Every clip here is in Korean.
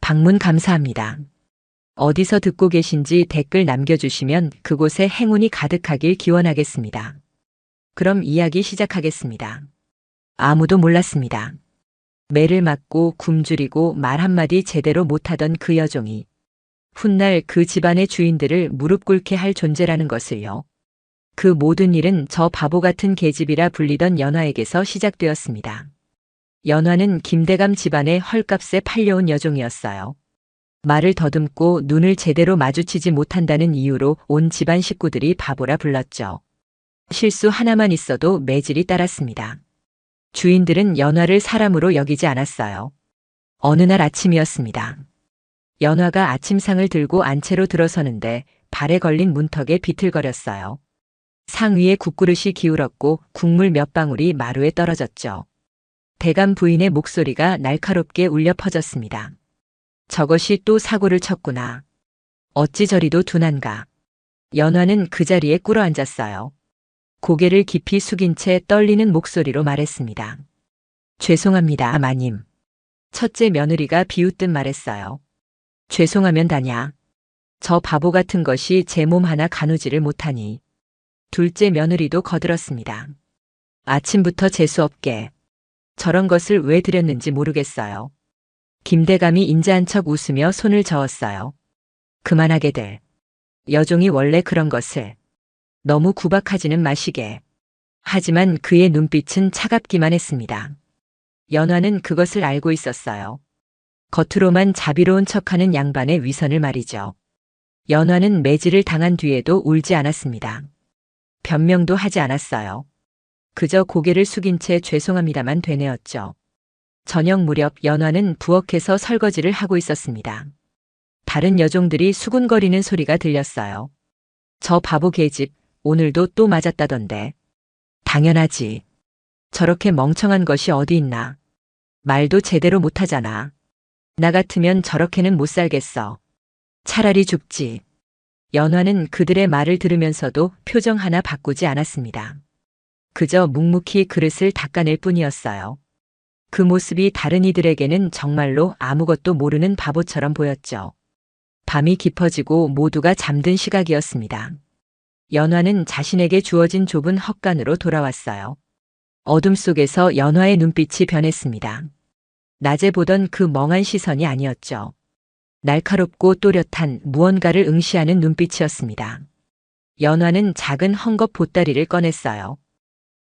방문 감사합니다. 어디서 듣고 계신지 댓글 남겨주시면 그곳에 행운이 가득하길 기원하겠습니다. 그럼 이야기 시작하겠습니다. 아무도 몰랐습니다. 매를 맞고 굶주리고 말 한마디 제대로 못하던 그 여종이 훗날 그 집안의 주인들을 무릎 꿇게 할 존재라는 것을요. 그 모든 일은 저 바보 같은 계집이라 불리던 연화에게서 시작되었습니다. 연화는 김대감 집안의 헐값에 팔려온 여종이었어요. 말을 더듬고 눈을 제대로 마주치지 못한다는 이유로 온 집안 식구들이 바보라 불렀죠. 실수 하나만 있어도 매질이 따랐습니다. 주인들은 연화를 사람으로 여기지 않았어요. 어느 날 아침이었습니다. 연화가 아침상을 들고 안채로 들어서는데 발에 걸린 문턱에 비틀거렸어요. 상 위에 국그릇이 기울었고 국물 몇 방울이 마루에 떨어졌죠. 대감 부인의 목소리가 날카롭게 울려 퍼졌습니다. 저것이 또 사고를 쳤구나. 어찌 저리도 둔한가. 연화는 그 자리에 꿇어앉았어요. 고개를 깊이 숙인 채 떨리는 목소리로 말했습니다. 죄송합니다, 마님. 첫째 며느리가 비웃듯 말했어요. 죄송하면 다냐. 저 바보 같은 것이 제 몸 하나 가누지를 못하니. 둘째 며느리도 거들었습니다. 아침부터 재수없게. 저런 것을 왜 드렸는지 모르겠어요. 김대감이 인자한 척 웃으며 손을 저었어요. 그만하게 될. 여종이 원래 그런 것을. 너무 구박하지는 마시게. 하지만 그의 눈빛은 차갑기만 했습니다. 연화는 그것을 알고 있었어요. 겉으로만 자비로운 척하는 양반의 위선을 말이죠. 연화는 매질을 당한 뒤에도 울지 않았습니다. 변명도 하지 않았어요. 그저 고개를 숙인 채 죄송합니다만 되뇌었죠. 저녁 무렵 연화는 부엌에서 설거지를 하고 있었습니다. 다른 여종들이 수군거리는 소리가 들렸어요. 저 바보 계집 오늘도 또 맞았다던데. 당연하지. 저렇게 멍청한 것이 어디 있나. 말도 제대로 못하잖아. 나 같으면 저렇게는 못 살겠어. 차라리 죽지. 연화는 그들의 말을 들으면서도 표정 하나 바꾸지 않았습니다. 그저 묵묵히 그릇을 닦아낼 뿐이었어요. 그 모습이 다른 이들에게는 정말로 아무것도 모르는 바보처럼 보였죠. 밤이 깊어지고 모두가 잠든 시각이었습니다. 연화는 자신에게 주어진 좁은 헛간으로 돌아왔어요. 어둠 속에서 연화의 눈빛이 변했습니다. 낮에 보던 그 멍한 시선이 아니었죠. 날카롭고 또렷한 무언가를 응시하는 눈빛이었습니다. 연화는 작은 헝겊 보따리를 꺼냈어요.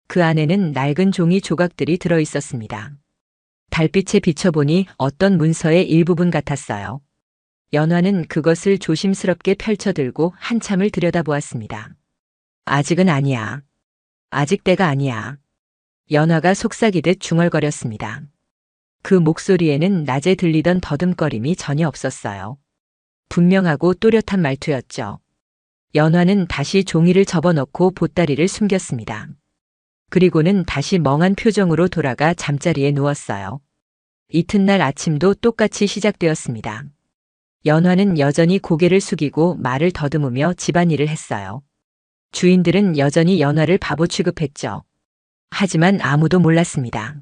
그 안에는 낡은 종이 조각들이 들어 있었습니다. 달빛에 비춰보니 어떤 문서의 일부분 같았어요. 연화는 그것을 조심스럽게 펼쳐들고 한참을 들여다보았습니다. 아직은 아니야. 아직 때가 아니야. 연화가 속삭이듯 중얼거렸습니다. 그 목소리에는 낮에 들리던 더듬거림이 전혀 없었어요. 분명하고 또렷한 말투였죠. 연화는 다시 종이를 접어넣고 보따리를 숨겼습니다. 그리고는 다시 멍한 표정으로 돌아가 잠자리에 누웠어요. 이튿날 아침도 똑같이 시작되었습니다. 연화는 여전히 고개를 숙이고 말을 더듬으며 집안일을 했어요. 주인들은 여전히 연화를 바보 취급했죠. 하지만 아무도 몰랐습니다.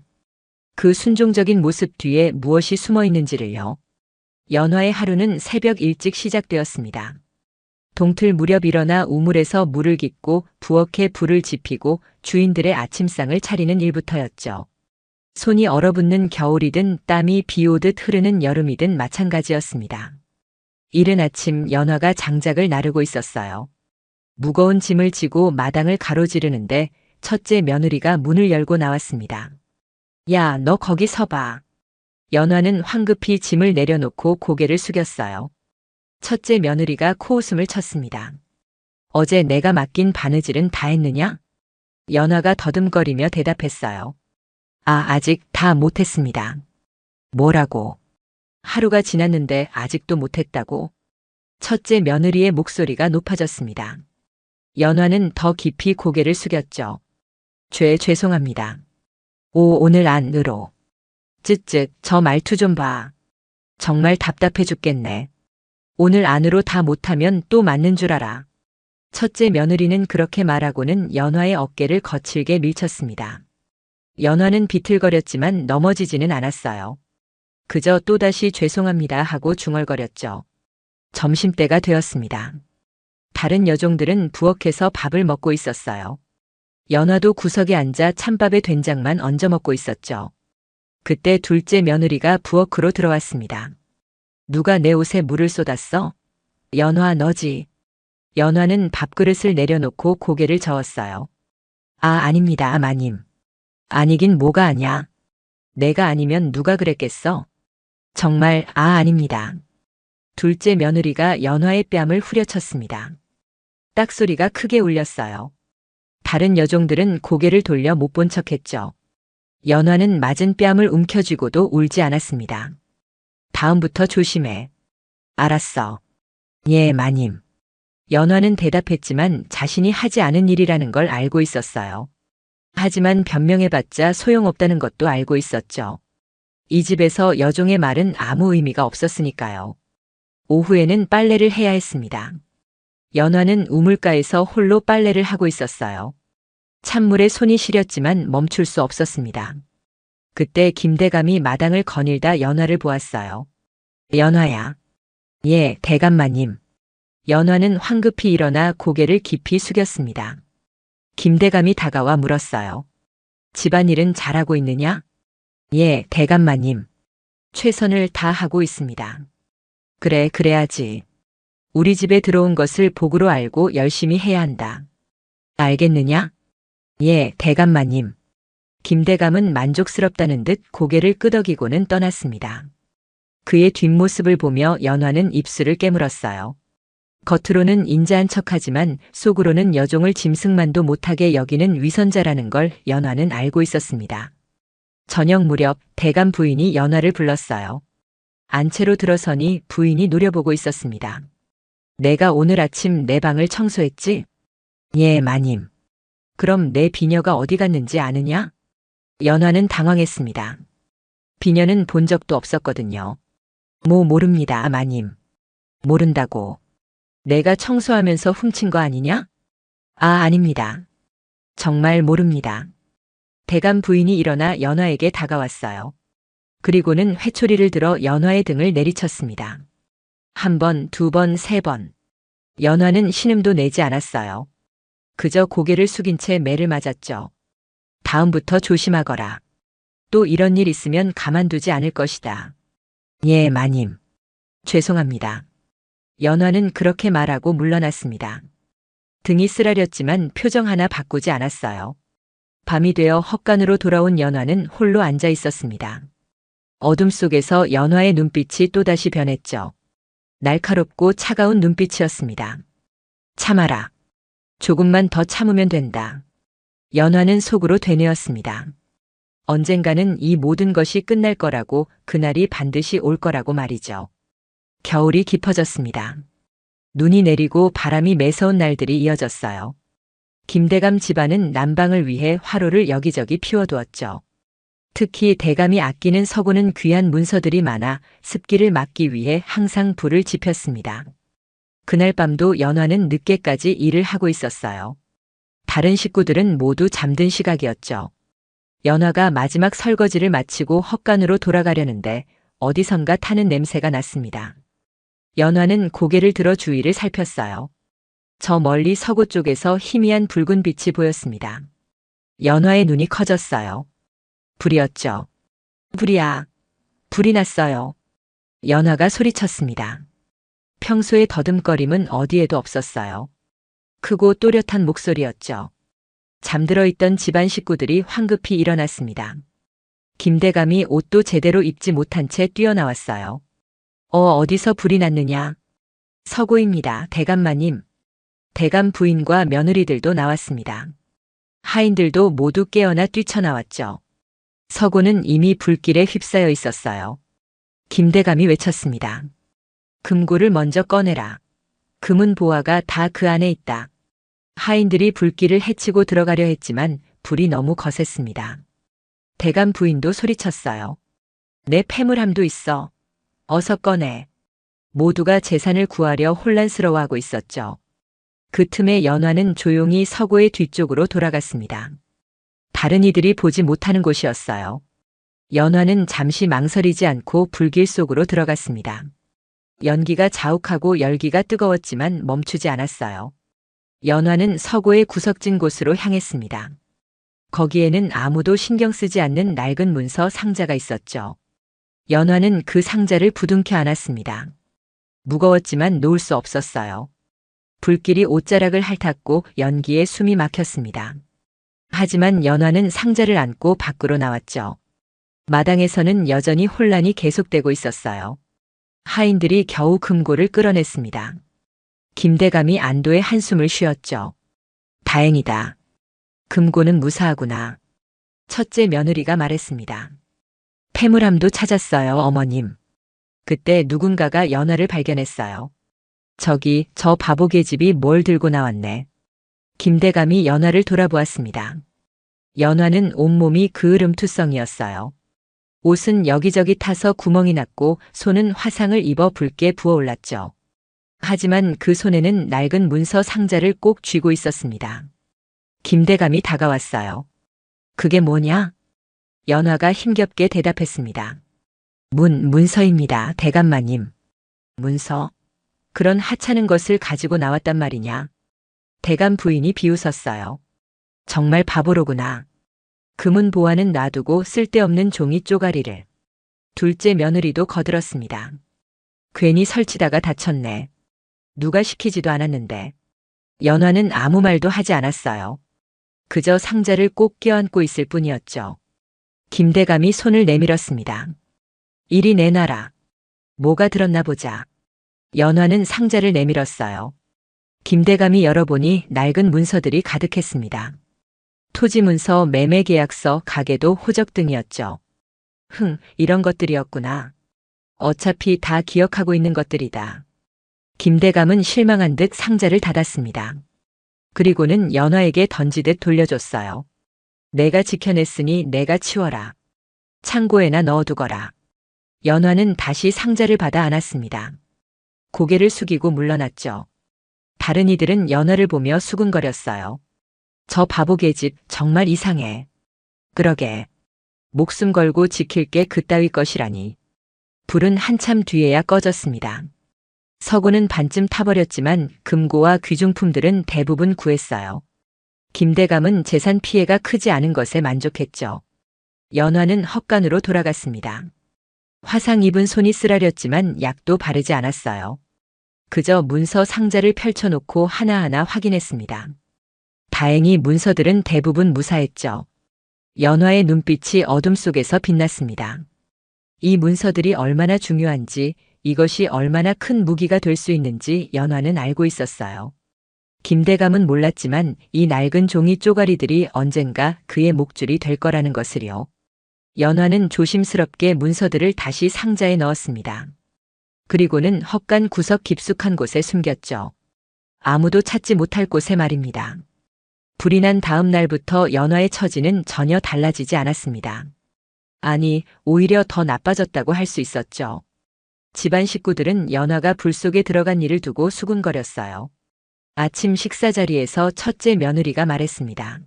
그 순종적인 모습 뒤에 무엇이 숨어 있는지를요. 연화의 하루는 새벽 일찍 시작되었습니다. 동틀 무렵 일어나 우물에서 물을 깃고 부엌에 불을 지피고 주인들의 아침상을 차리는 일부터였죠. 손이 얼어붙는 겨울이든 땀이 비 오듯 흐르는 여름이든 마찬가지였습니다. 이른 아침 연화가 장작을 나르고 있었어요. 무거운 짐을 지고 마당을 가로지르는데 첫째 며느리가 문을 열고 나왔습니다. 야, 너 거기 서봐. 연화는 황급히 짐을 내려놓고 고개를 숙였어요. 첫째 며느리가 코웃음을 쳤습니다. 어제 내가 맡긴 바느질은 다 했느냐? 연화가 더듬거리며 대답했어요. 아직 다 못했습니다. 뭐라고? 하루가 지났는데 아직도 못했다고? 첫째 며느리의 목소리가 높아졌습니다. 연화는 더 깊이 고개를 숙였죠. 죄송합니다. 오늘 안으로. 쯧쯧, 저 말투 좀 봐. 정말 답답해 죽겠네. 오늘 안으로 다 못하면 또 맞는 줄 알아. 첫째 며느리는 그렇게 말하고는 연화의 어깨를 거칠게 밀쳤습니다. 연화는 비틀거렸지만 넘어지지는 않았어요. 그저 또다시 죄송합니다 하고 중얼거렸죠. 점심때가 되었습니다. 다른 여종들은 부엌에서 밥을 먹고 있었어요. 연화도 구석에 앉아 찬밥에 된장만 얹어 먹고 있었죠. 그때 둘째 며느리가 부엌으로 들어왔습니다. 누가 내 옷에 물을 쏟았어? 연화 너지. 연화는 밥그릇을 내려놓고 고개를 저었어요. 아, 아닙니다, 마님. 아니긴 뭐가 아냐. 내가 아니면 누가 그랬겠어? 정말 아닙니다. 둘째 며느리가 연화의 뺨을 후려쳤습니다. 딱소리가 크게 울렸어요. 다른 여종들은 고개를 돌려 못 본 척했죠. 연화는 맞은 뺨을 움켜쥐고도 울지 않았습니다. 다음부터 조심해. 알았어. 예, 마님. 연화는 대답했지만 자신이 하지 않은 일이라는 걸 알고 있었어요. 하지만 변명해봤자 소용없다는 것도 알고 있었죠. 이 집에서 여종의 말은 아무 의미가 없었으니까요. 오후에는 빨래를 해야 했습니다. 연화는 우물가에서 홀로 빨래를 하고 있었어요. 찬물에 손이 시렸지만 멈출 수 없었습니다. 그때 김대감이 마당을 거닐다 연화를 보았어요. 연화야. 예, 대감마님. 연화는 황급히 일어나 고개를 깊이 숙였습니다. 김대감이 다가와 물었어요. 집안일은 잘하고 있느냐? 예, 대감마님. 최선을 다하고 있습니다. 그래, 그래야지. 우리 집에 들어온 것을 복으로 알고 열심히 해야 한다. 알겠느냐? 예, 대감마님. 김대감은 만족스럽다는 듯 고개를 끄덕이고는 떠났습니다. 그의 뒷모습을 보며 연화는 입술을 깨물었어요. 겉으로는 인자한 척하지만 속으로는 여종을 짐승만도 못하게 여기는 위선자라는 걸 연화는 알고 있었습니다. 저녁 무렵 대감 부인이 연화를 불렀어요. 안채로 들어서니 부인이 노려보고 있었습니다. 내가 오늘 아침 내 방을 청소했지? 예, 마님. 그럼 내 비녀가 어디 갔는지 아느냐? 연화는 당황했습니다. 비녀는 본 적도 없었거든요. 모릅니다, 마님. 모른다고. 내가 청소하면서 훔친 거 아니냐? 아닙니다. 정말 모릅니다. 대감 부인이 일어나 연화에게 다가왔어요. 그리고는 회초리를 들어 연화의 등을 내리쳤습니다. 한 번, 두 번, 세 번. 연화는 신음도 내지 않았어요. 그저 고개를 숙인 채 매를 맞았죠. 다음부터 조심하거라. 또 이런 일 있으면 가만두지 않을 것이다. 예, 마님. 죄송합니다. 연화는 그렇게 말하고 물러났습니다. 등이 쓰라렸지만 표정 하나 바꾸지 않았어요. 밤이 되어 헛간으로 돌아온 연화는 홀로 앉아 있었습니다. 어둠 속에서 연화의 눈빛이 또다시 변했죠. 날카롭고 차가운 눈빛이었습니다. 참아라. 조금만 더 참으면 된다. 연화는 속으로 되뇌었습니다. 언젠가는 이 모든 것이 끝날 거라고, 그날이 반드시 올 거라고 말이죠. 겨울이 깊어졌습니다. 눈이 내리고 바람이 매서운 날들이 이어졌어요. 김대감 집안은 난방을 위해 화로를 여기저기 피워두었죠. 특히 대감이 아끼는 서고는 귀한 문서들이 많아 습기를 막기 위해 항상 불을 지폈습니다. 그날 밤도 연화는 늦게까지 일을 하고 있었어요. 다른 식구들은 모두 잠든 시각이었죠. 연화가 마지막 설거지를 마치고 헛간으로 돌아가려는데 어디선가 타는 냄새가 났습니다. 연화는 고개를 들어 주위를 살폈어요. 저 멀리 서구 쪽에서 희미한 붉은 빛이 보였습니다. 연화의 눈이 커졌어요. 불이었죠. 불이야. 불이 났어요. 연화가 소리쳤습니다. 평소의 더듬거림은 어디에도 없었어요. 크고 또렷한 목소리였죠. 잠들어 있던 집안 식구들이 황급히 일어났습니다. 김대감이 옷도 제대로 입지 못한 채 뛰어나왔어요. 어디서 불이 났느냐? 서고입니다, 대감마님. 대감 부인과 며느리들도 나왔습니다. 하인들도 모두 깨어나 뛰쳐나왔죠. 서고는 이미 불길에 휩싸여 있었어요. 김대감이 외쳤습니다. 금고를 먼저 꺼내라. 금은 보화가 다 그 안에 있다. 하인들이 불길을 해치고 들어가려 했지만 불이 너무 거셌습니다. 대감 부인도 소리쳤어요. 내 패물함도 있어. 어서 꺼내. 모두가 재산을 구하려 혼란스러워하고 있었죠. 그 틈에 연화는 조용히 서고의 뒤쪽으로 돌아갔습니다. 다른 이들이 보지 못하는 곳이었어요. 연화는 잠시 망설이지 않고 불길 속으로 들어갔습니다. 연기가 자욱하고 열기가 뜨거웠지만 멈추지 않았어요. 연화는 서고의 구석진 곳으로 향했습니다. 거기에는 아무도 신경 쓰지 않는 낡은 문서 상자가 있었죠. 연화는 그 상자를 부둥켜 안았습니다. 무거웠지만 놓을 수 없었어요. 불길이 옷자락을 핥았고 연기에 숨이 막혔습니다. 하지만 연화는 상자를 안고 밖으로 나왔죠. 마당에서는 여전히 혼란이 계속되고 있었어요. 하인들이 겨우 금고를 끌어냈습니다. 김대감이 안도의 한숨을 쉬었죠. 다행이다. 금고는 무사하구나. 첫째 며느리가 말했습니다. 폐물함도 찾았어요, 어머님. 그때 누군가가 연화를 발견했어요. 저기 저 바보 계집이 뭘 들고 나왔네. 김대감이 연화를 돌아보았습니다. 연화는 온몸이 그을음투성이었어요. 옷은 여기저기 타서 구멍이 났고 손은 화상을 입어 붉게 부어올랐죠. 하지만 그 손에는 낡은 문서 상자를 꼭 쥐고 있었습니다. 김대감이 다가왔어요. 그게 뭐냐? 연화가 힘겹게 대답했습니다. 문서입니다, 대감마님. 문서? 그런 하찮은 것을 가지고 나왔단 말이냐? 대감 부인이 비웃었어요. 정말 바보로구나. 금은 보화는 놔두고 쓸데없는 종이 쪼가리를. 둘째 며느리도 거들었습니다. 괜히 설치다가 다쳤네. 누가 시키지도 않았는데. 연화는 아무 말도 하지 않았어요. 그저 상자를 꼭 껴안고 있을 뿐이었죠. 김대감이 손을 내밀었습니다. 이리 내놔라. 뭐가 들었나 보자. 연화는 상자를 내밀었어요. 김대감이 열어보니 낡은 문서들이 가득했습니다. 토지문서, 매매계약서, 가계도, 호적 등이었죠. 이런 것들이었구나. 어차피 다 기억하고 있는 것들이다. 김대감은 실망한 듯 상자를 닫았습니다. 그리고는 연화에게 던지듯 돌려줬어요. 내가 지켜냈으니 내가 치워라. 창고에나 넣어두거라. 연화는 다시 상자를 받아 안았습니다. 고개를 숙이고 물러났죠. 다른 이들은 연화를 보며 수근거렸어요. 저 바보 계집 정말 이상해. 그러게. 목숨 걸고 지킬 게 그따위 것이라니. 불은 한참 뒤에야 꺼졌습니다. 서고는 반쯤 타버렸지만 금고와 귀중품들은 대부분 구했어요. 김대감은 재산 피해가 크지 않은 것에 만족했죠. 연화는 헛간으로 돌아갔습니다. 화상 입은 손이 쓰라렸지만 약도 바르지 않았어요. 그저 문서 상자를 펼쳐놓고 하나하나 확인했습니다. 다행히 문서들은 대부분 무사했죠. 연화의 눈빛이 어둠 속에서 빛났습니다. 이 문서들이 얼마나 중요한지, 이것이 얼마나 큰 무기가 될 수 있는지 연화는 알고 있었어요. 김대감은 몰랐지만 이 낡은 종이 쪼가리들이 언젠가 그의 목줄이 될 거라는 것을요. 연화는 조심스럽게 문서들을 다시 상자에 넣었습니다. 그리고는 헛간 구석 깊숙한 곳에 숨겼죠. 아무도 찾지 못할 곳에 말입니다. 불이 난 다음 날부터 연화의 처지는 전혀 달라지지 않았습니다. 아니, 오히려 더 나빠졌다고 할 수 있었죠. 집안 식구들은 연화가 불 속에 들어간 일을 두고 수군거렸어요. 아침 식사 자리에서 첫째 며느리가 말했습니다.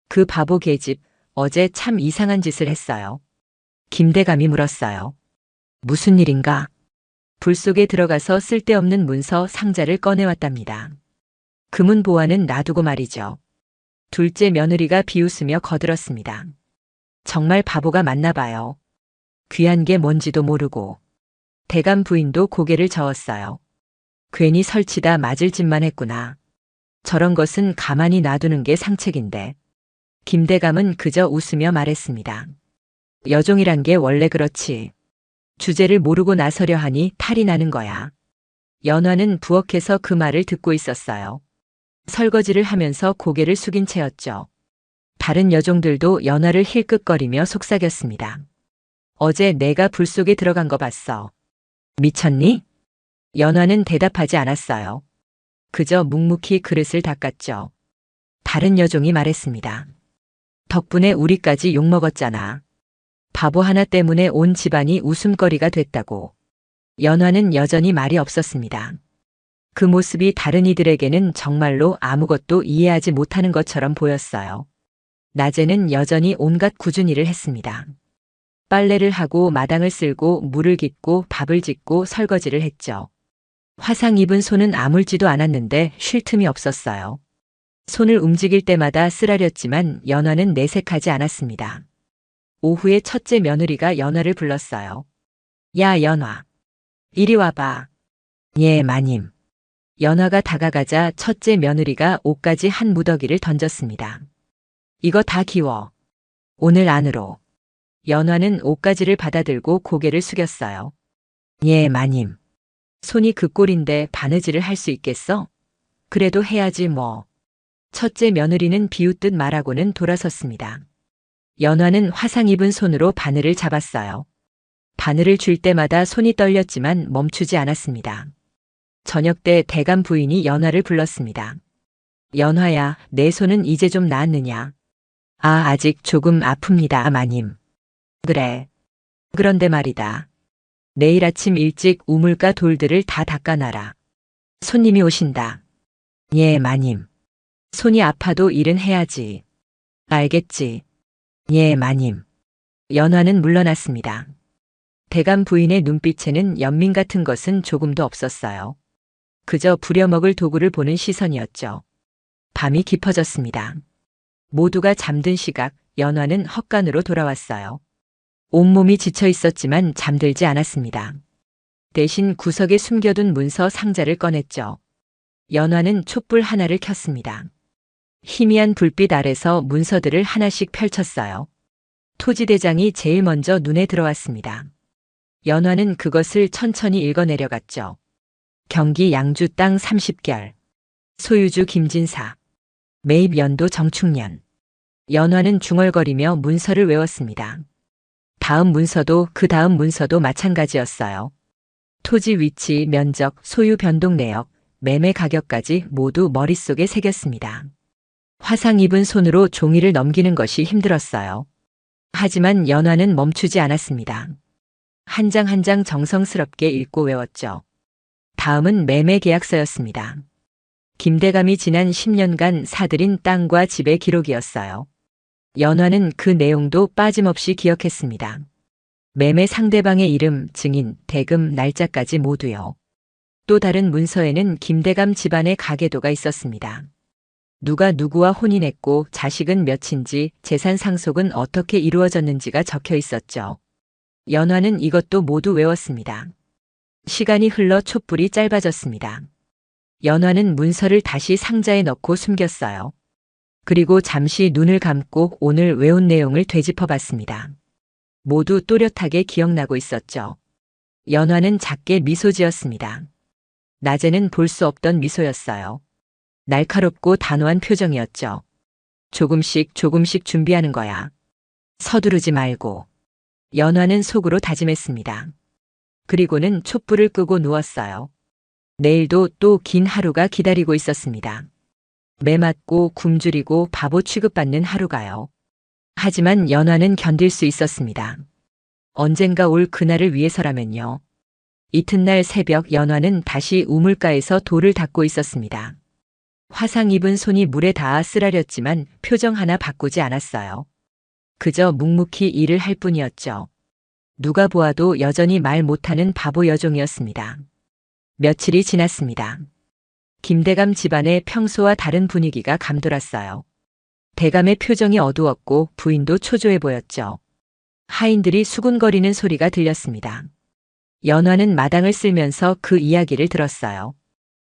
그 바보 계집, 어제 참 이상한 짓을 했어요. 김대감이 물었어요. 무슨 일인가? 불 속에 들어가서 쓸데없는 문서 상자를 꺼내왔답니다. 금은 보화는 놔두고 말이죠. 둘째 며느리가 비웃으며 거들었습니다. 정말 바보가 맞나 봐요. 귀한 게 뭔지도 모르고. 대감 부인도 고개를 저었어요. 괜히 설치다 맞을 짓만 했구나. 저런 것은 가만히 놔두는 게 상책인데. 김대감은 그저 웃으며 말했습니다. 여종이란 게 원래 그렇지. 주제를 모르고 나서려 하니 탈이 나는 거야. 연화는 부엌에서 그 말을 듣고 있었어요. 설거지를 하면서 고개를 숙인 채였죠. 다른 여종들도 연화를 힐끗거리며 속삭였습니다. 어제 내가 불 속에 들어간 거 봤어. 미쳤니? 연화는 대답하지 않았어요. 그저 묵묵히 그릇을 닦았죠. 다른 여종이 말했습니다. 덕분에 우리까지 욕먹었잖아. 바보 하나 때문에 온 집안이 웃음거리가 됐다고. 연화는 여전히 말이 없었습니다. 그 모습이 다른 이들에게는 정말로 아무것도 이해하지 못하는 것처럼 보였어요. 낮에는 여전히 온갖 꾸준히를 했습니다. 빨래를 하고 마당을 쓸고 물을 깃고 밥을 짓고 설거지를 했죠. 화상 입은 손은 아물지도 않았는데 쉴 틈이 없었어요. 손을 움직일 때마다 쓰라렸지만 연화는 내색하지 않았습니다. 오후에 첫째 며느리가 연화를 불렀어요. 야, 연화. 이리 와봐. 예, 마님. 연화가 다가가자 첫째 며느리가 옷가지 한 무더기를 던졌습니다. 이거 다 기워. 오늘 안으로. 연화는 옷가지를 받아들고 고개를 숙였어요. 예, 마님. 손이 그 꼴인데 바느질을 할 수 있겠어? 그래도 해야지 뭐. 첫째 며느리는 비웃듯 말하고는 돌아섰습니다. 연화는 화상 입은 손으로 바늘을 잡았어요. 바늘을 줄 때마다 손이 떨렸지만 멈추지 않았습니다. 저녁 때 대감 부인이 연화를 불렀습니다. 연화야, 내 손은 이제 좀 나았느냐? 아, 아직 조금 아픕니다, 마님. 그래. 그런데 말이다. 내일 아침 일찍 우물가 돌들을 다 닦아놔라. 손님이 오신다. 예, 마님. 손이 아파도 일은 해야지. 알겠지. 예, 마님. 연화는 물러났습니다. 대감 부인의 눈빛에는 연민 같은 것은 조금도 없었어요. 그저 부려먹을 도구를 보는 시선이었죠. 밤이 깊어졌습니다. 모두가 잠든 시각, 연화는 헛간으로 돌아왔어요. 온몸이 지쳐 있었지만 잠들지 않았습니다. 대신 구석에 숨겨둔 문서 상자를 꺼냈죠. 연화는 촛불 하나를 켰습니다. 희미한 불빛 아래서 문서들을 하나씩 펼쳤어요. 토지대장이 제일 먼저 눈에 들어왔습니다. 연화는 그것을 천천히 읽어내려갔죠. 경기 양주 땅 30결. 소유주 김진사. 매입 연도 정축년. 연화는 중얼거리며 문서를 외웠습니다. 다음 문서도 그 다음 문서도 마찬가지였어요. 토지 위치, 면적, 소유 변동 내역, 매매 가격까지 모두 머릿속에 새겼습니다. 화상 입은 손으로 종이를 넘기는 것이 힘들었어요. 하지만 연화는 멈추지 않았습니다. 한 장 한 장 정성스럽게 읽고 외웠죠. 다음은 매매 계약서였습니다. 김대감이 지난 10년간 사들인 땅과 집의 기록이었어요. 연화는 그 내용도 빠짐없이 기억했습니다. 매매 상대방의 이름, 증인, 대금, 날짜까지 모두요. 또 다른 문서에는 김대감 집안의 가계도가 있었습니다. 누가 누구와 혼인했고 자식은 몇인지 재산 상속은 어떻게 이루어졌는지가 적혀 있었죠. 연화는 이것도 모두 외웠습니다. 시간이 흘러 촛불이 짧아졌습니다. 연화는 문서를 다시 상자에 넣고 숨겼어요. 그리고 잠시 눈을 감고 오늘 외운 내용을 되짚어 봤습니다. 모두 또렷하게 기억나고 있었죠. 연화는 작게 미소 지었습니다. 낮에는 볼 수 없던 미소였어요. 날카롭고 단호한 표정이었죠. 조금씩 조금씩 준비하는 거야. 서두르지 말고. 연화는 속으로 다짐했습니다. 그리고는 촛불을 끄고 누웠어요. 내일도 또 긴 하루가 기다리고 있었습니다. 매맞고 굶주리고 바보 취급받는 하루가요. 하지만 연화는 견딜 수 있었습니다. 언젠가 올 그날을 위해서라면요. 이튿날 새벽 연화는 다시 우물가에서 돌을 닦고 있었습니다. 화상 입은 손이 물에 닿아 쓰라렸지만 표정 하나 바꾸지 않았어요. 그저 묵묵히 일을 할 뿐이었죠. 누가 보아도 여전히 말 못하는 바보 여종이었습니다. 며칠이 지났습니다. 김대감 집안의 평소와 다른 분위기가 감돌았어요. 대감의 표정이 어두웠고 부인도 초조해 보였죠. 하인들이 수군거리는 소리가 들렸습니다. 연화는 마당을 쓸면서 그 이야기를 들었어요.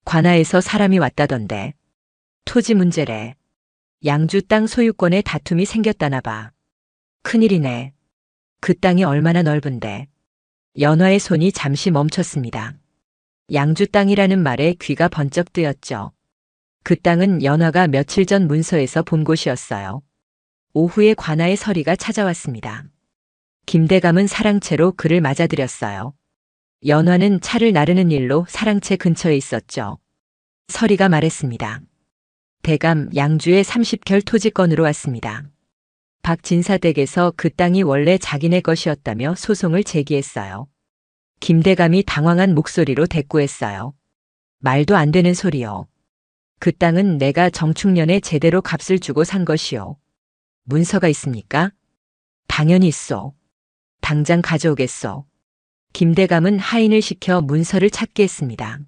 관아에서 사람이 왔다던데. 토지 문제래. 양주 땅 소유권에 다툼이 생겼다나 봐. 큰일이네. 그 땅이 얼마나 넓은데. 연화의 손이 잠시 멈췄습니다. 양주 땅이라는 말에 귀가 번쩍 뜨였죠. 그 땅은 연화가 며칠 전 문서에서 본 곳이었어요. 오후에 관아의 서리가 찾아왔습니다. 김대감은 사랑채로 그를 맞아들였어요. 연화는 차를 나르는 일로 사랑채 근처에 있었죠. 서리가 말했습니다. 대감 양주의 30결 토지권으로 왔습니다. 박진사 댁에서 그 땅이 원래 자기네 것이었다며 소송을 제기했어요. 김대감이 당황한 목소리로 대꾸했어요. 말도 안 되는 소리요. 그 땅은 내가 정축년에 제대로 값을 주고 산 것이요. 문서가 있습니까? 당연히 있소. 당장 가져오겠소. 김대감은 하인을 시켜 문서를 찾게 했습니다.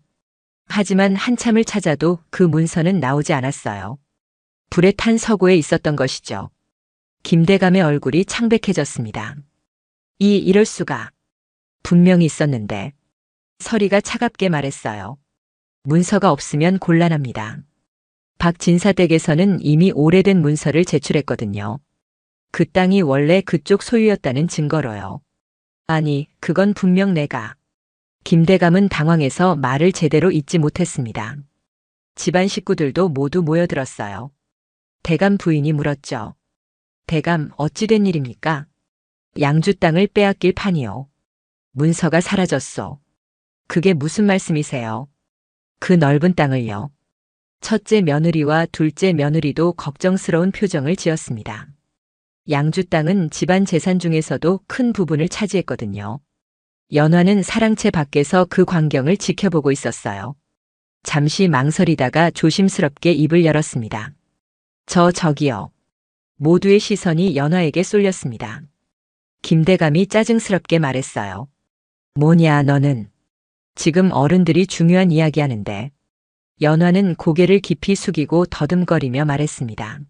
하지만 한참을 찾아도 그 문서는 나오지 않았어요. 불에 탄 서고에 있었던 것이죠. 김대감의 얼굴이 창백해졌습니다. 이럴 수가. 분명히 있었는데. 서리가 차갑게 말했어요. 문서가 없으면 곤란합니다. 박진사 댁에서는 이미 오래된 문서를 제출했거든요. 그 땅이 원래 그쪽 소유였다는 증거로요. 아니, 그건 분명 내가. 김대감은 당황해서 말을 제대로 잇지 못했습니다. 집안 식구들도 모두 모여들었어요. 대감 부인이 물었죠. 대감, 어찌 된 일입니까? 양주 땅을 빼앗길 판이요. 문서가 사라졌소. 그게 무슨 말씀이세요? 그 넓은 땅을요. 첫째 며느리와 둘째 며느리도 걱정스러운 표정을 지었습니다. 양주 땅은 집안 재산 중에서도 큰 부분을 차지했거든요. 연화는 사랑채 밖에서 그 광경을 지켜보고 있었어요. 잠시 망설이다가 조심스럽게 입을 열었습니다. 저기요. 모두의 시선이 연화에게 쏠렸습니다. 김대감이 짜증스럽게 말했어요. 뭐냐 너는. 지금 어른들이 중요한 이야기하는데. 연화는 고개를 깊이 숙이고 더듬거리며 말했습니다.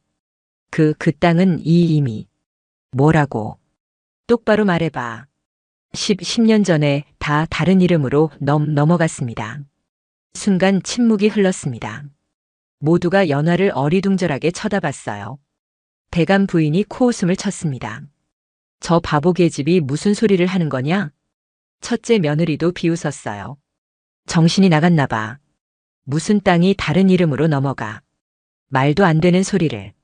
그 땅은 이미. 뭐라고? 똑바로 말해봐. 10년 전에 다 다른 이름으로 넘어갔습니다. 순간 침묵이 흘렀습니다. 모두가 연화를 어리둥절하게 쳐다봤어요. 대감 부인이 코웃음을 쳤습니다. 저 바보 계집이 무슨 소리를 하는 거냐? 첫째 며느리도 비웃었어요. 정신이 나갔나 봐. 무슨 땅이 다른 이름으로 넘어가. 말도 안 되는 소리를.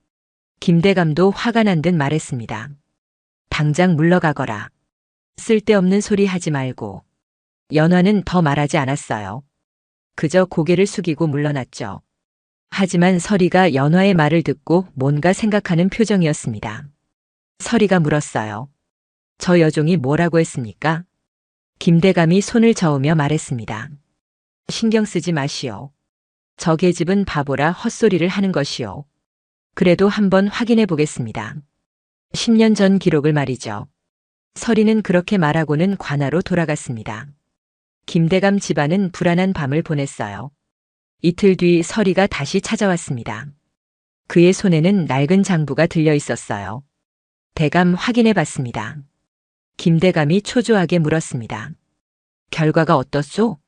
김대감도 화가 난 듯 말했습니다. 당장 물러가거라. 쓸데없는 소리 하지 말고. 연화는 더 말하지 않았어요. 그저 고개를 숙이고 물러났죠. 하지만 서리가 연화의 말을 듣고 뭔가 생각하는 표정이었습니다. 서리가 물었어요. 저 여종이 뭐라고 했습니까? 김대감이 손을 저으며 말했습니다. 신경 쓰지 마시오. 저 계집은 바보라 헛소리를 하는 것이오. 그래도 한번 확인해 보겠습니다. 10년 전 기록을 말이죠. 서리는 그렇게 말하고는 관하로 돌아갔습니다. 김대감 집안은 불안한 밤을 보냈어요. 이틀 뒤 서리가 다시 찾아왔습니다. 그의 손에는 낡은 장부가 들려 있었어요. 대감 확인해 봤습니다. 김대감이 초조하게 물었습니다. 결과가 어떻소?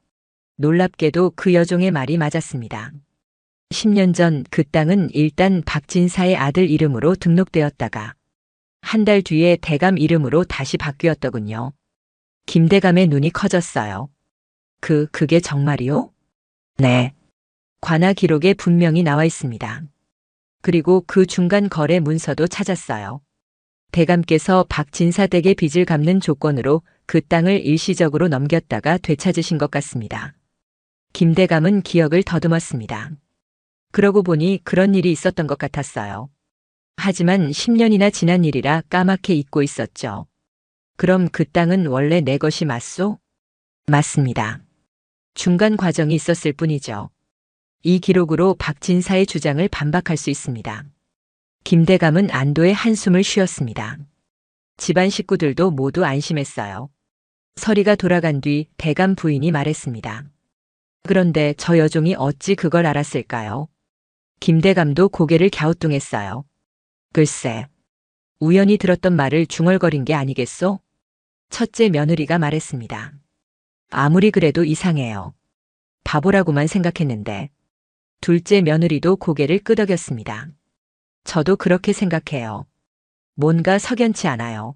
놀랍게도 그 여종의 말이 맞았습니다. 10년 전 그 땅은 일단 박진사의 아들 이름으로 등록되었다가 한 달 뒤에 대감 이름으로 다시 바뀌었더군요. 김대감의 눈이 커졌어요. 그게 정말이요? 네. 관하 기록에 분명히 나와 있습니다. 그리고 그 중간 거래 문서도 찾았어요. 대감께서 박진사 댁의 빚을 갚는 조건으로 그 땅을 일시적으로 넘겼다가 되찾으신 것 같습니다. 김대감은 기억을 더듬었습니다. 그러고 보니 그런 일이 있었던 것 같았어요. 하지만 10년이나 지난 일이라 까맣게 잊고 있었죠. 그럼 그 땅은 원래 내 것이 맞소? 맞습니다. 중간 과정이 있었을 뿐이죠. 이 기록으로 박진사의 주장을 반박할 수 있습니다. 김대감은 안도의 한숨을 쉬었습니다. 집안 식구들도 모두 안심했어요. 서리가 돌아간 뒤 대감 부인이 말했습니다. 그런데 저 여종이 어찌 그걸 알았을까요? 김대감도 고개를 갸우뚱했어요. 글쎄, 우연히 들었던 말을 중얼거린 게 아니겠소? 첫째 며느리가 말했습니다. 아무리 그래도 이상해요. 바보라고만 생각했는데. 둘째 며느리도 고개를 끄덕였습니다. 저도 그렇게 생각해요. 뭔가 석연치 않아요.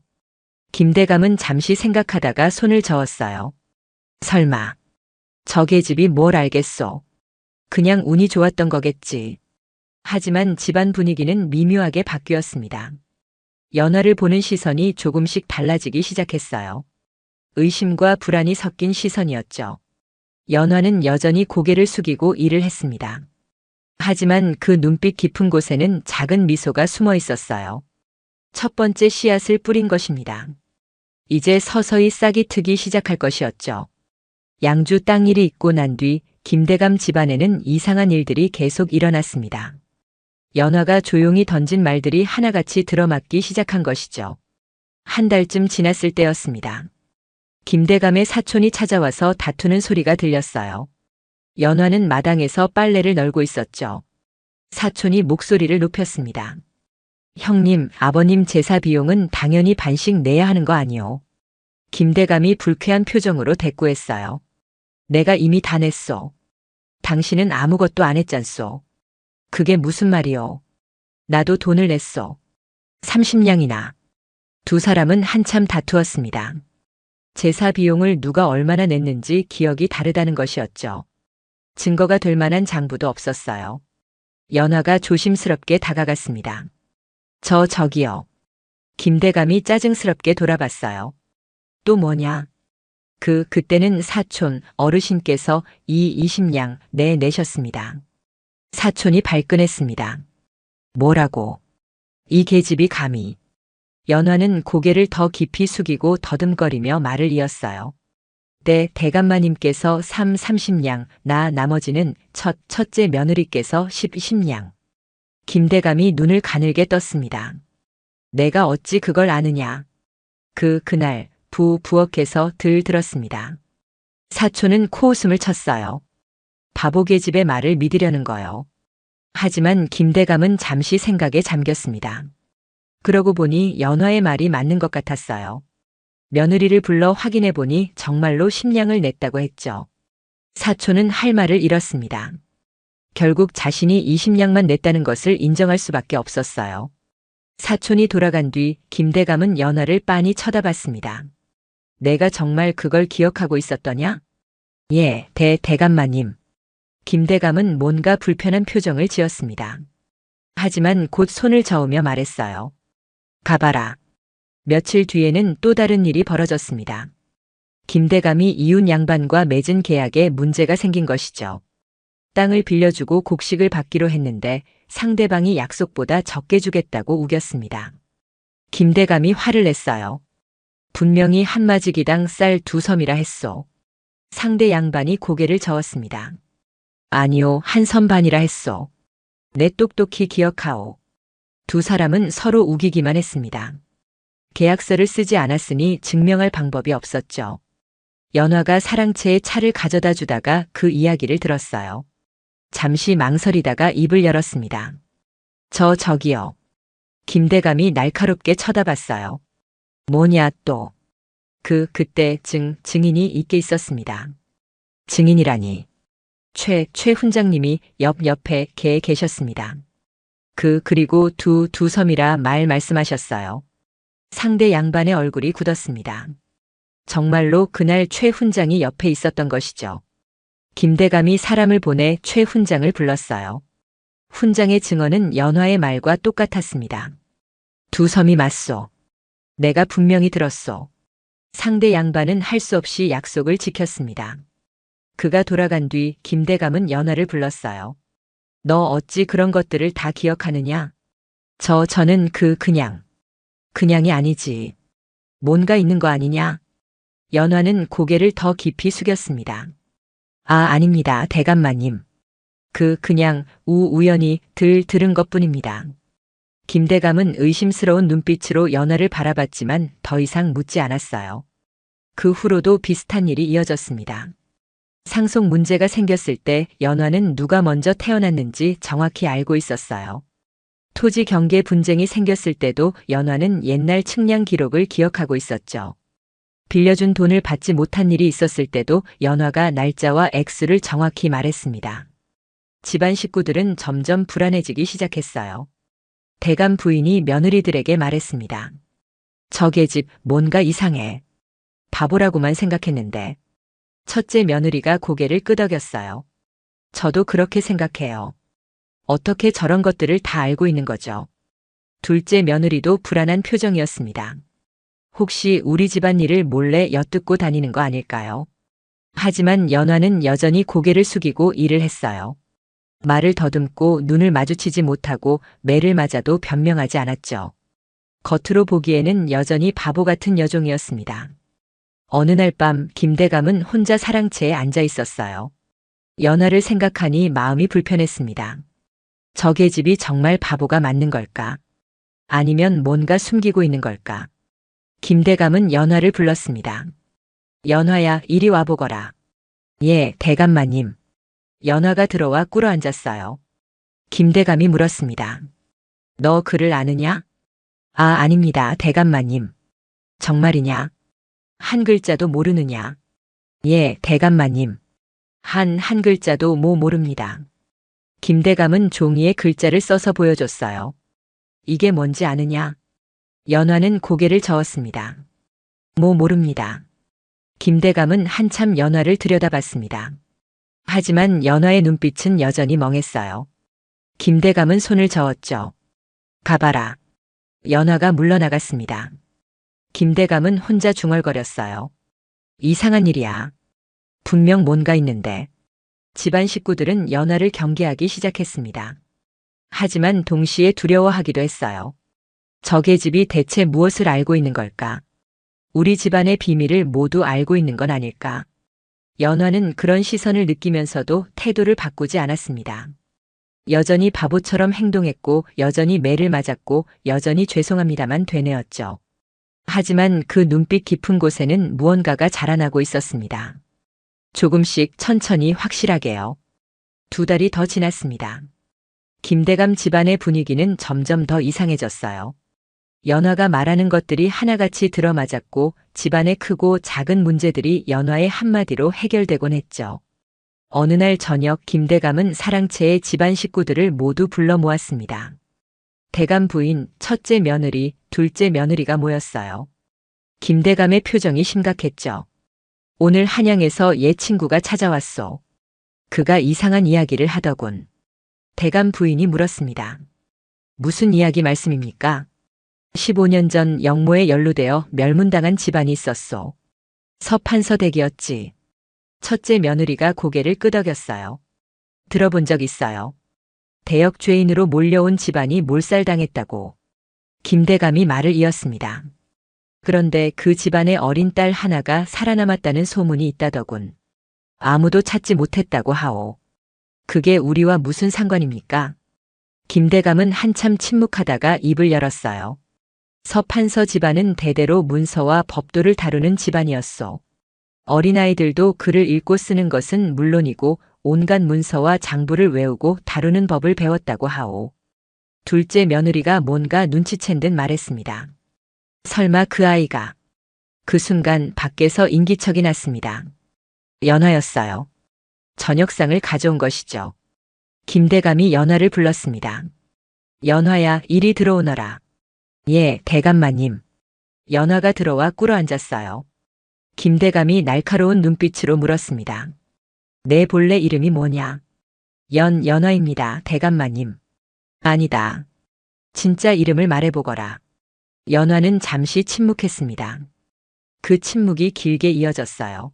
김대감은 잠시 생각하다가 손을 저었어요. 설마, 저 계집이 뭘 알겠소? 그냥 운이 좋았던 거겠지. 하지만 집안 분위기는 미묘하게 바뀌었습니다. 연화를 보는 시선이 조금씩 달라지기 시작했어요. 의심과 불안이 섞인 시선이었죠. 연화는 여전히 고개를 숙이고 일을 했습니다. 하지만 그 눈빛 깊은 곳에는 작은 미소가 숨어 있었어요. 첫 번째 씨앗을 뿌린 것입니다. 이제 서서히 싹이 트기 시작할 것이었죠. 양주 땅 일이 있고 난 뒤 김대감 집안에는 이상한 일들이 계속 일어났습니다. 연화가 조용히 던진 말들이 하나같이 들어맞기 시작한 것이죠. 한 달쯤 지났을 때였습니다. 김대감의 사촌이 찾아와서 다투는 소리가 들렸어요. 연화는 마당에서 빨래를 널고 있었죠. 사촌이 목소리를 높였습니다. 형님, 아버님 제사 비용은 당연히 반씩 내야 하는 거 아니오. 김대감이 불쾌한 표정으로 대꾸했어요. 내가 이미 다 냈소. 당신은 아무것도 안 했잖소. 그게 무슨 말이오. 나도 돈을 냈소. 30냥이나. 두 사람은 한참 다투었습니다. 제사 비용을 누가 얼마나 냈는지 기억이 다르다는 것이었죠. 증거가 될 만한 장부도 없었어요. 연화가 조심스럽게 다가갔습니다. 저기요. 김대감이 짜증스럽게 돌아봤어요. 또 뭐냐? 그때는 사촌, 어르신께서 이 20냥 내셨습니다. 사촌이 발끈했습니다. 뭐라고? 이 계집이 감히. 연화는 고개를 더 깊이 숙이고 더듬거리며 말을 이었어요. 네, 대감마님께서 30냥, 나머지는 첫째 며느리께서 10냥. 김대감이 눈을 가늘게 떴습니다. 내가 어찌 그걸 아느냐. 그날 부엌에서 들었습니다. 사촌은 코웃음을 쳤어요. 바보 계집의 말을 믿으려는 거요. 하지만 김대감은 잠시 생각에 잠겼습니다. 그러고 보니 연화의 말이 맞는 것 같았어요. 며느리를 불러 확인해 보니 정말로 10냥을 냈다고 했죠. 사촌은 할 말을 잃었습니다. 결국 자신이 20냥만 냈다는 것을 인정할 수밖에 없었어요. 사촌이 돌아간 뒤 김대감은 연화를 빤히 쳐다봤습니다. 내가 정말 그걸 기억하고 있었더냐? 예, 대감마님. 김대감은 뭔가 불편한 표정을 지었습니다. 하지만 곧 손을 저으며 말했어요. 가봐라. 며칠 뒤에는 또 다른 일이 벌어졌습니다. 김대감이 이웃 양반과 맺은 계약에 문제가 생긴 것이죠. 땅을 빌려주고 곡식을 받기로 했는데 상대방이 약속보다 적게 주겠다고 우겼습니다. 김대감이 화를 냈어요. 분명히 한마지기당 쌀 2섬이라 했소. 상대 양반이 고개를 저었습니다. 아니요, 1섬 반이라 했소. 내 똑똑히 기억하오. 두 사람은 서로 우기기만 했습니다. 계약서를 쓰지 않았으니 증명할 방법이 없었죠. 연화가 사랑채에 차를 가져다 주다가 그 이야기를 들었어요. 잠시 망설이다가 입을 열었습니다. 저기요. 김대감이 날카롭게 쳐다봤어요. 뭐냐 또. 그때 증인이 있게 있었습니다. 증인이라니. 최 훈장님이 옆에 계셨습니다. 그리고 두 섬이라 말씀하셨어요. 상대 양반의 얼굴이 굳었습니다. 정말로 그날 최 훈장이 옆에 있었던 것이죠. 김대감이 사람을 보내 최 훈장을 불렀어요. 훈장의 증언은 연화의 말과 똑같았습니다. 2섬이 맞소. 내가 분명히 들었소. 상대 양반은 할 수 없이 약속을 지켰습니다. 그가 돌아간 뒤 김대감은 연화를 불렀어요. 너 어찌 그런 것들을 다 기억하느냐? 저는 그냥이 아니지. 뭔가 있는 거 아니냐? 연화는 고개를 더 깊이 숙였습니다. 아닙니다, 대감마님. 그냥 우연히 들은 것뿐입니다. 김대감은 의심스러운 눈빛으로 연화를 바라봤지만 더 이상 묻지 않았어요. 그 후로도 비슷한 일이 이어졌습니다. 상속 문제가 생겼을 때 연화는 누가 먼저 태어났는지 정확히 알고 있었어요. 토지 경계 분쟁이 생겼을 때도 연화는 옛날 측량 기록을 기억하고 있었죠. 빌려준 돈을 받지 못한 일이 있었을 때도 연화가 날짜와 액수를 정확히 말했습니다. 집안 식구들은 점점 불안해지기 시작했어요. 대감 부인이 며느리들에게 말했습니다. 저 계집 뭔가 이상해. 바보라고만 생각했는데. 첫째 며느리가 고개를 끄덕였어요. 저도 그렇게 생각해요. 어떻게 저런 것들을 다 알고 있는 거죠? 둘째 며느리도 불안한 표정이었습니다. 혹시 우리 집안 일을 몰래 엿듣고 다니는 거 아닐까요? 하지만 연화는 여전히 고개를 숙이고 일을 했어요. 말을 더듬고 눈을 마주치지 못하고 매를 맞아도 변명하지 않았죠. 겉으로 보기에는 여전히 바보 같은 여종이었습니다. 어느 날 밤 김대감은 혼자 사랑채에 앉아 있었어요. 연화를 생각하니 마음이 불편했습니다. 저 계집이 정말 바보가 맞는 걸까? 아니면 뭔가 숨기고 있는 걸까? 김대감은 연화를 불렀습니다. 연화야, 이리 와보거라. 예, 대감마님. 연화가 들어와 꿇어 앉았어요. 김대감이 물었습니다. 너 글을 아느냐? 아, 아닙니다, 대감마님. 정말이냐? 한 글자도 모르느냐? 예, 대감마님. 한 글자도 모릅니다. 김대감은 종이에 글자를 써서 보여줬어요. 이게 뭔지 아느냐? 연화는 고개를 저었습니다. 모릅니다. 김대감은 한참 연화를 들여다봤습니다. 하지만 연화의 눈빛은 여전히 멍했어요. 김대감은 손을 저었죠. 가봐라. 연화가 물러나갔습니다. 김대감은 혼자 중얼거렸어요. 이상한 일이야. 분명 뭔가 있는데. 집안 식구들은 연화를 경계하기 시작했습니다. 하지만 동시에 두려워하기도 했어요. 저 계집이 대체 무엇을 알고 있는 걸까? 우리 집안의 비밀을 모두 알고 있는 건 아닐까? 연화는 그런 시선을 느끼면서도 태도를 바꾸지 않았습니다. 여전히 바보처럼 행동했고 여전히 매를 맞았고 여전히 죄송합니다만 되뇌었죠. 하지만 그 눈빛 깊은 곳에는 무언가가 자라나고 있었습니다. 조금씩 천천히 확실하게요. 2달이 더 지났습니다. 김대감 집안의 분위기는 점점 더 이상해졌어요. 연화가 말하는 것들이 하나같이 들어맞았고 집안의 크고 작은 문제들이 연화의 한마디로 해결되곤 했죠. 어느 날 저녁 김대감은 사랑채의 집안 식구들을 모두 불러 모았습니다. 대감 부인, 첫째 며느리, 둘째 며느리가 모였어요. 김대감의 표정이 심각했죠. 오늘 한양에서 옛 친구가 찾아왔소. 그가 이상한 이야기를 하더군. 대감 부인이 물었습니다. 무슨 이야기 말씀입니까? 15년 전 영모에 연루되어 멸문당한 집안이 있었소. 서판서댁이었지. 첫째 며느리가 고개를 끄덕였어요. 들어본 적 있어요. 대역 죄인으로 몰려온 집안이 몰살당했다고. 김대감이 말을 이었습니다. 그런데 그 집안의 어린 딸 하나가 살아남았다는 소문이 있다더군. 아무도 찾지 못했다고 하오. 그게 우리와 무슨 상관입니까? 김대감은 한참 침묵하다가 입을 열었어요. 서판서 집안은 대대로 문서와 법도를 다루는 집안이었소. 어린아이들도 글을 읽고 쓰는 것은 물론이고 온갖 문서와 장부를 외우고 다루는 법을 배웠다고 하오. 둘째 며느리가 뭔가 눈치챈 듯 말했습니다. 설마 그 아이가. 그 순간 밖에서 인기척이 났습니다. 연화였어요. 저녁상을 가져온 것이죠. 김대감이 연화를 불렀습니다. 연화야, 이리 들어오너라. 예, 대감마님. 연화가 들어와 꿇어 앉았어요. 김대감이 날카로운 눈빛으로 물었습니다. 내 본래 이름이 뭐냐? 연화입니다, 대감마님. 아니다. 진짜 이름을 말해보거라. 연화는 잠시 침묵했습니다. 그 침묵이 길게 이어졌어요.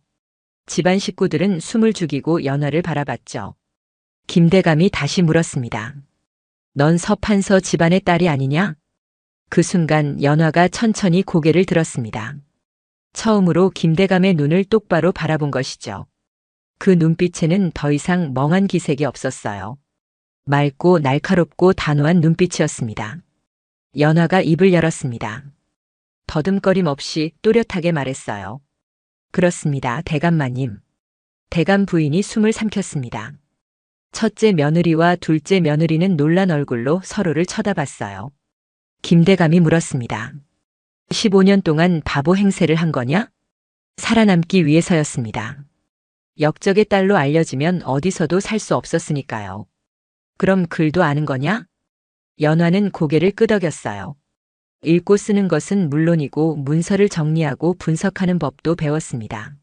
집안 식구들은 숨을 죽이고 연화를 바라봤죠. 김대감이 다시 물었습니다. 넌 서판서 집안의 딸이 아니냐? 그 순간 연화가 천천히 고개를 들었습니다. 처음으로 김대감의 눈을 똑바로 바라본 것이죠. 그 눈빛에는 더 이상 멍한 기색이 없었어요. 맑고 날카롭고 단호한 눈빛이었습니다. 연화가 입을 열었습니다. 더듬거림 없이 또렷하게 말했어요. 그렇습니다, 대감마님. 대감 부인이 숨을 삼켰습니다. 첫째 며느리와 둘째 며느리는 놀란 얼굴로 서로를 쳐다봤어요. 김대감이 물었습니다. 15년 동안 바보 행세를 한 거냐? 살아남기 위해서였습니다. 역적의 딸로 알려지면 어디서도 살 수 없었으니까요. 그럼 글도 아는 거냐? 연화는 고개를 끄덕였어요. 읽고 쓰는 것은 물론이고 문서를 정리하고 분석하는 법도 배웠습니다.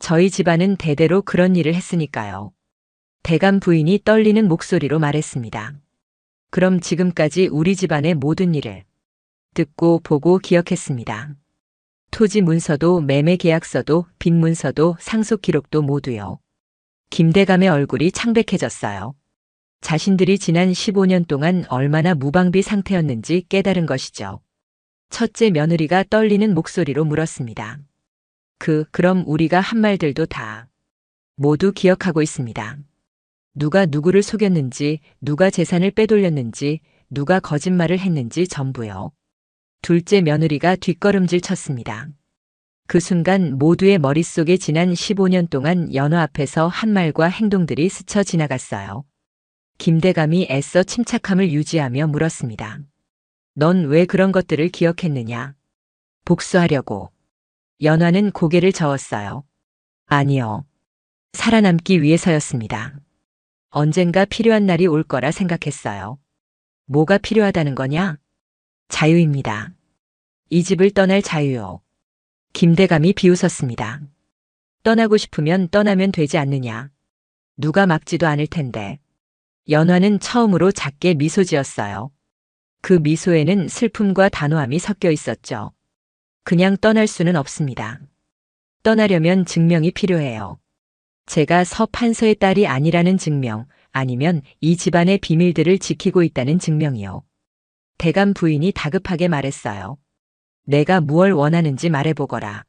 저희 집안은 대대로 그런 일을 했으니까요. 대감 부인이 떨리는 목소리로 말했습니다. 그럼 지금까지 우리 집안의 모든 일을 듣고 보고 기억했습니다. 토지 문서도 매매 계약서도 빚 문서도 상속 기록도 모두요. 김대감의 얼굴이 창백해졌어요. 자신들이 지난 15년 동안 얼마나 무방비 상태였는지 깨달은 것이죠. 첫째 며느리가 떨리는 목소리로 물었습니다. 그럼 우리가 한 말들도 다 모두 기억하고 있습니다. 누가 누구를 속였는지, 누가 재산을 빼돌렸는지, 누가 거짓말을 했는지 전부요. 둘째 며느리가 뒷걸음질 쳤습니다. 그 순간 모두의 머릿속에 지난 15년 동안 연화 앞에서 한 말과 행동들이 스쳐 지나갔어요. 김대감이 애써 침착함을 유지하며 물었습니다. 넌 왜 그런 것들을 기억했느냐? 복수하려고. 연화는 고개를 저었어요. 아니요. 살아남기 위해서였습니다. 언젠가 필요한 날이 올 거라 생각했어요. 뭐가 필요하다는 거냐? 자유입니다. 이 집을 떠날 자유요. 김대감이 비웃었습니다. 떠나고 싶으면 떠나면 되지 않느냐. 누가 막지도 않을 텐데. 연화는 처음으로 작게 미소 지었어요. 그 미소에는 슬픔과 단호함이 섞여 있었죠. 그냥 떠날 수는 없습니다. 떠나려면 증명이 필요해요. 제가 서 판서의 딸이 아니라는 증명, 아니면 이 집안의 비밀들을 지키고 있다는 증명이요. 대감 부인이 다급하게 말했어요. 내가 무얼 원하는지 말해보거라.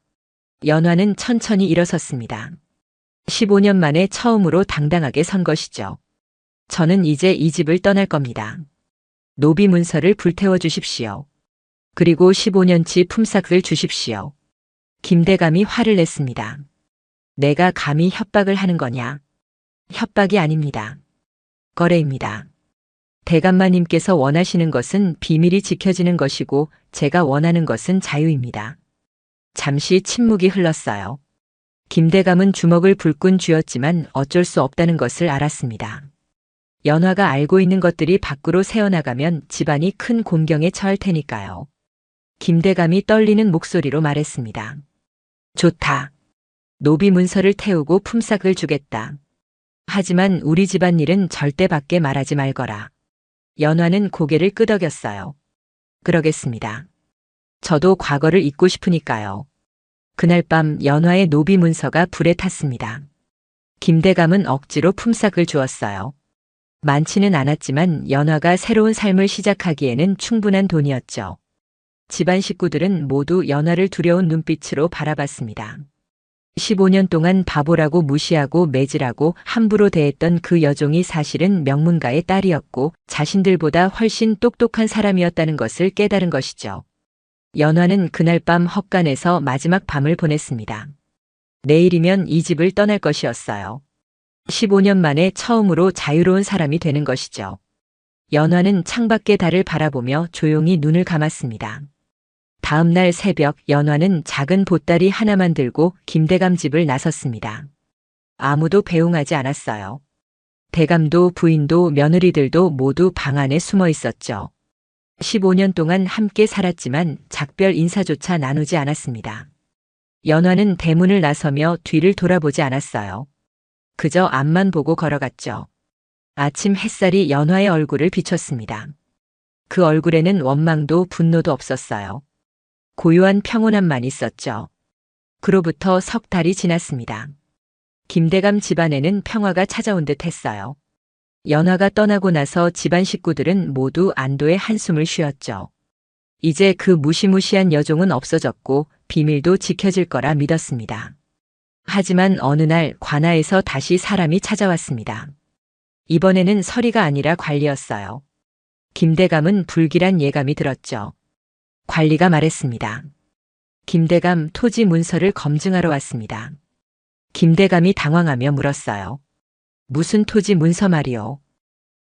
연화는 천천히 일어섰습니다. 15년 만에 처음으로 당당하게 선 것이죠. 저는 이제 이 집을 떠날 겁니다. 노비 문서를 불태워 주십시오. 그리고 15년치 품삯을 주십시오. 김대감이 화를 냈습니다. 내가 감히 협박을 하는 거냐? 협박이 아닙니다. 거래입니다. 대감마님께서 원하시는 것은 비밀이 지켜지는 것이고 제가 원하는 것은 자유입니다. 잠시 침묵이 흘렀어요. 김대감은 주먹을 불끈 쥐었지만 어쩔 수 없다는 것을 알았습니다. 연화가 알고 있는 것들이 밖으로 새어나가면 집안이 큰 곤경에 처할 테니까요. 김대감이 떨리는 목소리로 말했습니다. 좋다. 노비 문서를 태우고 품삯을 주겠다. 하지만 우리 집안 일은 절대 밖에 말하지 말거라. 연화는 고개를 끄덕였어요. 그러겠습니다. 저도 과거를 잊고 싶으니까요. 그날 밤 연화의 노비 문서가 불에 탔습니다. 김대감은 억지로 품삯을 주었어요. 많지는 않았지만 연화가 새로운 삶을 시작하기에는 충분한 돈이었죠. 집안 식구들은 모두 연화를 두려운 눈빛으로 바라봤습니다. 15년 동안 바보라고 무시하고 매질하고 함부로 대했던 그 여종이 사실은 명문가의 딸이었고 자신들보다 훨씬 똑똑한 사람이었다는 것을 깨달은 것이죠. 연화는 그날 밤 헛간에서 마지막 밤을 보냈습니다. 내일이면 이 집을 떠날 것이었어요. 15년 만에 처음으로 자유로운 사람이 되는 것이죠. 연화는 창밖의 달을 바라보며 조용히 눈을 감았습니다. 다음 날 새벽 연화는 작은 보따리 하나만 들고 김대감 집을 나섰습니다. 아무도 배웅하지 않았어요. 대감도 부인도 며느리들도 모두 방 안에 숨어 있었죠. 15년 동안 함께 살았지만 작별 인사조차 나누지 않았습니다. 연화는 대문을 나서며 뒤를 돌아보지 않았어요. 그저 앞만 보고 걸어갔죠. 아침 햇살이 연화의 얼굴을 비췄습니다. 그 얼굴에는 원망도 분노도 없었어요. 고요한 평온함만 있었죠. 그로부터 석 달이 지났습니다. 김대감 집안에는 평화가 찾아온 듯 했어요. 연화가 떠나고 나서 집안 식구들은 모두 안도의 한숨을 쉬었죠. 이제 그 무시무시한 여종은 없어졌고 비밀도 지켜질 거라 믿었습니다. 하지만 어느 날 관아에서 다시 사람이 찾아왔습니다. 이번에는 서리가 아니라 관리였어요. 김대감은 불길한 예감이 들었죠. 관리가 말했습니다. 김대감 토지 문서를 검증하러 왔습니다. 김대감이 당황하며 물었어요. 무슨 토지 문서 말이오?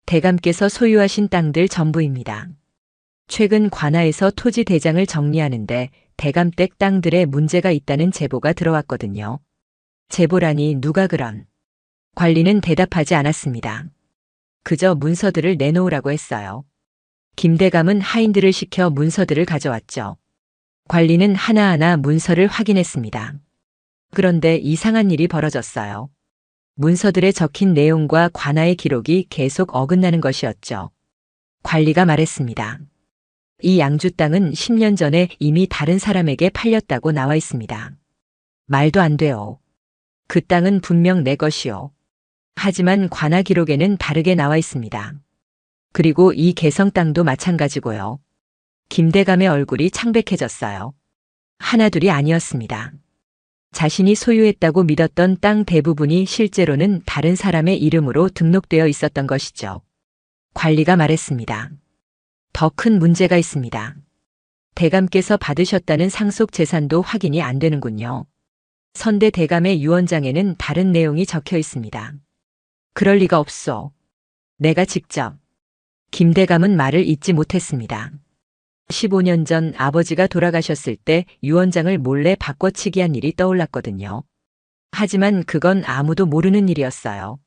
대감께서 소유하신 땅들 전부입니다. 최근 관아에서 토지 대장을 정리하는데 대감댁 땅들에 문제가 있다는 제보가 들어왔거든요. 제보라니 누가 그런? 관리는 대답하지 않았습니다. 그저 문서들을 내놓으라고 했어요. 김대감은 하인들을 시켜 문서들을 가져왔죠. 관리는 하나하나 문서를 확인했습니다. 그런데 이상한 일이 벌어졌어요. 문서들에 적힌 내용과 관아의 기록이 계속 어긋나는 것이었죠. 관리가 말했습니다. 이 양주 땅은 10년 전에 이미 다른 사람에게 팔렸다고 나와 있습니다. 말도 안 돼요. 그 땅은 분명 내 것이요. 하지만 관아 기록에는 다르게 나와 있습니다. 그리고 이 개성 땅도 마찬가지고요. 김대감의 얼굴이 창백해졌어요. 하나둘이 아니었습니다. 자신이 소유했다고 믿었던 땅 대부분이 실제로는 다른 사람의 이름으로 등록되어 있었던 것이죠. 관리가 말했습니다. 더 큰 문제가 있습니다. 대감께서 받으셨다는 상속 재산도 확인이 안 되는군요. 선대 대감의 유언장에는 다른 내용이 적혀 있습니다. 그럴 리가 없소. 내가 직접. 김대감은 말을 잇지 못했습니다. 15년 전 아버지가 돌아가셨을 때 유언장을 몰래 바꿔치기한 일이 떠올랐거든요. 하지만 그건 아무도 모르는 일이었어요.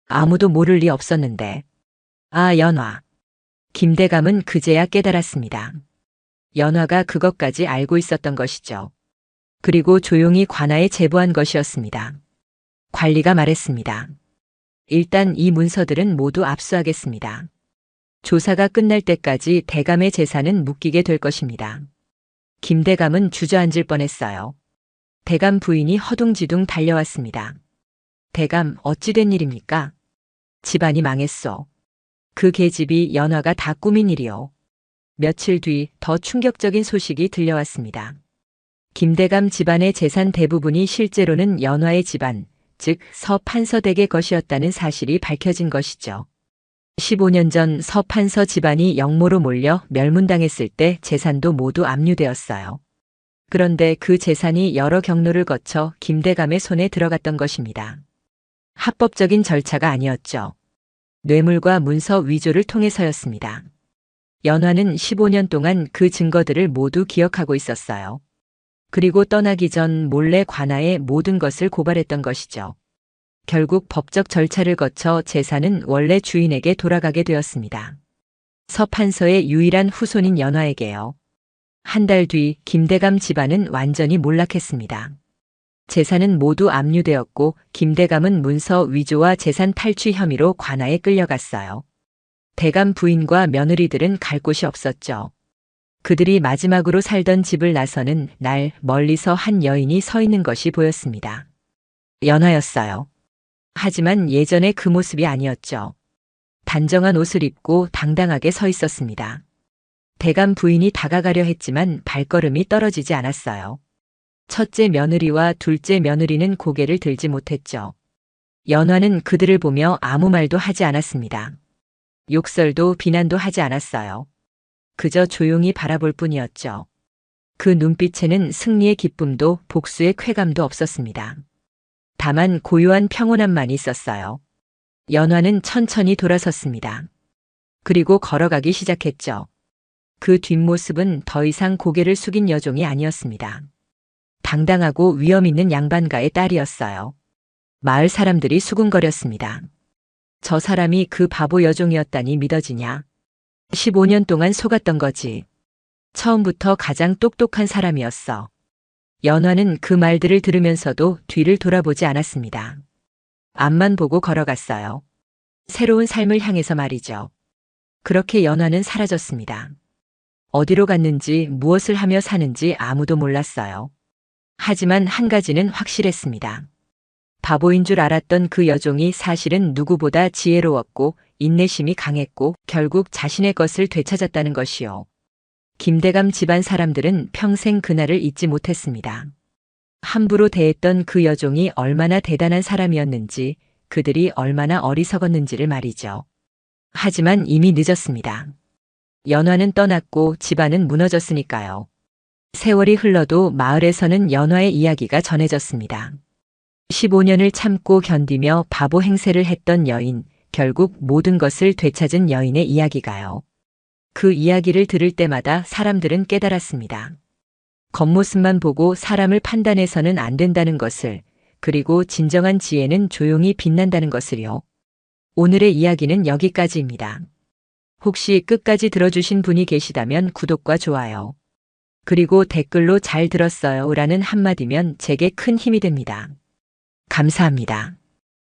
아무도 모를 리 없었는데. 아, 연화. 김대감은 그제야 깨달았습니다. 연화가 그것까지 알고 있었던 것이죠. 그리고 조용히 관아에 제보한 것이었습니다. 관리가 말했습니다. 일단 이 문서들은 모두 압수하겠습니다. 조사가 끝날 때까지 대감의 재산은 묶이게 될 것입니다. 김대감은 주저앉을 뻔했어요. 대감 부인이 허둥지둥 달려왔습니다. 대감, 어찌 된 일입니까? 집안이 망했소. 그 계집이 연화가 다 꾸민 일이오. 며칠 뒤 더 충격적인 소식이 들려왔습니다. 김대감 집안의 재산 대부분이 실제로는 연화의 집안, 즉 서판서 댁의 것이었다는 사실이 밝혀진 것이죠. 15년 전 서판서 집안이 영모로 몰려 멸문당했을 때 재산도 모두 압류되었어요. 그런데 그 재산이 여러 경로를 거쳐 김대감의 손에 들어갔던 것입니다. 합법적인 절차가 아니었죠. 뇌물과 문서 위조를 통해서였습니다. 연화는 15년 동안 그 증거들을 모두 기억하고 있었어요. 그리고 떠나기 전 몰래 관아에 모든 것을 고발했던 것이죠. 결국 법적 절차를 거쳐 재산은 원래 주인에게 돌아가게 되었습니다. 서판서의 유일한 후손인 연화에게요. 한 달 뒤 김대감 집안은 완전히 몰락했습니다. 재산은 모두 압류되었고 김대감은 문서 위조와 재산 탈취 혐의로 관아에 끌려갔어요. 대감 부인과 며느리들은 갈 곳이 없었죠. 그들이 마지막으로 살던 집을 나서는 날 멀리서 한 여인이 서 있는 것이 보였습니다. 연화였어요. 하지만 예전의 그 모습이 아니었죠. 단정한 옷을 입고 당당하게 서 있었습니다. 대감 부인이 다가가려 했지만 발걸음이 떨어지지 않았어요. 첫째 며느리와 둘째 며느리는 고개를 들지 못했죠. 연화는 그들을 보며 아무 말도 하지 않았습니다. 욕설도 비난도 하지 않았어요. 그저 조용히 바라볼 뿐이었죠. 그 눈빛에는 승리의 기쁨도 복수의 쾌감도 없었습니다. 다만 고요한 평온함만 있었어요. 연화는 천천히 돌아섰습니다. 그리고 걸어가기 시작했죠. 그 뒷모습은 더 이상 고개를 숙인 여종이 아니었습니다. 당당하고 위엄 있는 양반가의 딸이었어요. 마을 사람들이 수군거렸습니다. 저 사람이 그 바보 여종이었다니 믿어지냐? 15년 동안 속았던 거지. 처음부터 가장 똑똑한 사람이었어. 연화는 그 말들을 들으면서도 뒤를 돌아보지 않았습니다. 앞만 보고 걸어갔어요. 새로운 삶을 향해서 말이죠. 그렇게 연화는 사라졌습니다. 어디로 갔는지 무엇을 하며 사는지 아무도 몰랐어요. 하지만 한 가지는 확실했습니다. 바보인 줄 알았던 그 여종이 사실은 누구보다 지혜로웠고 인내심이 강했고 결국 자신의 것을 되찾았다는 것이요. 김대감 집안 사람들은 평생 그날을 잊지 못했습니다. 함부로 대했던 그 여종이 얼마나 대단한 사람이었는지, 그들이 얼마나 어리석었는지를 말이죠. 하지만 이미 늦었습니다. 연화는 떠났고 집안은 무너졌으니까요. 세월이 흘러도 마을에서는 연화의 이야기가 전해졌습니다. 15년을 참고 견디며 바보 행세를 했던 여인, 결국 모든 것을 되찾은 여인의 이야기가요. 그 이야기를 들을 때마다 사람들은 깨달았습니다. 겉모습만 보고 사람을 판단해서는 안 된다는 것을, 그리고 진정한 지혜는 조용히 빛난다는 것을요. 오늘의 이야기는 여기까지입니다. 혹시 끝까지 들어주신 분이 계시다면 구독과 좋아요, 그리고 댓글로 잘 들었어요 라는 한마디면 제게 큰 힘이 됩니다. 감사합니다.